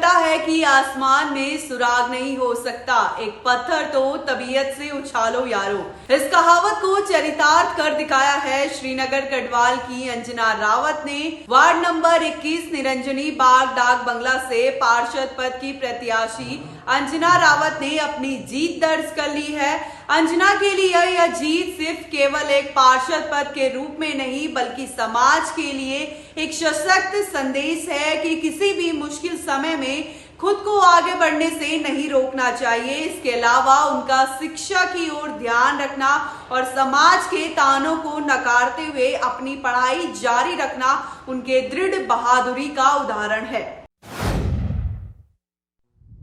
कहता है कि आसमान में सुराग नहीं हो सकता, एक पत्थर तो तबीयत से उछालो यारो। इस कहावत को चरितार्थ कर दिखाया है श्रीनगर गढ़वाल की अंजना रावत ने। वार्ड नंबर 21 निरंजनी बाग डाक बंगला से पार्षद पद की प्रत्याशी अंजना रावत ने अपनी जीत दर्ज कर ली है। अंजना के लिए यह जीत सिर्फ केवल एक पार्षद पद के रूप में नहीं बल्कि समाज के लिए एक सशक्त संदेश है कि किसी भी मुश्किल समय में खुद को आगे बढ़ने से नहीं रोकना चाहिए। इसके अलावा उनका शिक्षा की ओर ध्यान रखना और समाज के तानों को नकारते हुए अपनी पढ़ाई जारी रखना उनके दृढ़ बहादुरी का उदाहरण है।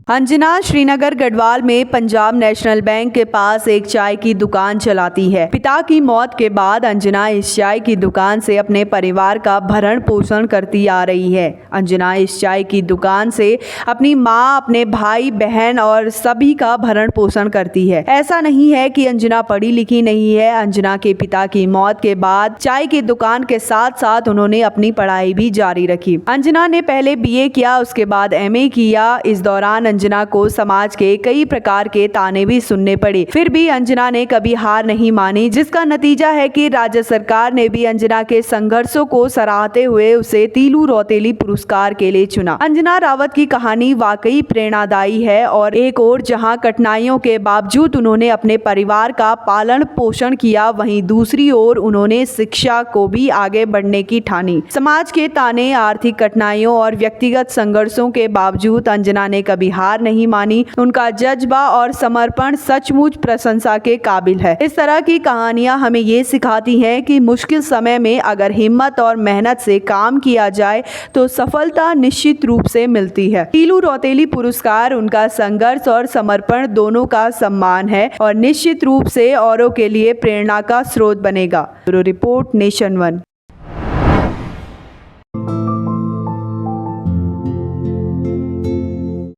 अंजना श्रीनगर गढ़वाल में पंजाब नेशनल बैंक के पास एक चाय की दुकान चलाती है। पिता की मौत के बाद अंजना इस चाय की दुकान से अपने परिवार का भरण पोषण करती आ रही है। अंजना इस चाय की दुकान से अपनी माँ, अपने भाई बहन और सभी का भरण पोषण करती है। ऐसा नहीं है कि अंजना पढ़ी लिखी नहीं है। अंजना के पिता की मौत के बाद चाय की दुकान के साथ साथ उन्होंने अपनी पढ़ाई भी जारी रखी। अंजना ने पहले BA किया, उसके बाद MA किया। इस दौरान अंजना को समाज के कई प्रकार के ताने भी सुनने पड़े, फिर भी अंजना ने कभी हार नहीं मानी, जिसका नतीजा है कि राज्य सरकार ने भी अंजना के संघर्षों को सराहते हुए उसे तीलू रौतेली पुरस्कार के लिए चुना। अंजना रावत की कहानी वाकई प्रेरणादायी है और एक ओर जहां कठिनाइयों के बावजूद उन्होंने अपने परिवार का पालन पोषण किया, वहीं दूसरी ओर उन्होंने शिक्षा को भी आगे बढ़ने की ठानी। समाज के ताने, आर्थिक कठिनाइयों और व्यक्तिगत संघर्षों के बावजूद अंजना ने कभी हार नहीं मानी। उनका जज्बा और समर्पण सचमुच प्रशंसा के काबिल है। इस तरह की कहानियां हमें ये सिखाती हैं कि मुश्किल समय में अगर हिम्मत और मेहनत से काम किया जाए तो सफलता निश्चित रूप से मिलती है। तीलू रौतेली पुरस्कार उनका संघर्ष और समर्पण दोनों का सम्मान है और निश्चित रूप से औरों के लिए प्रेरणा का स्रोत बनेगा। Bureau report, nation 1।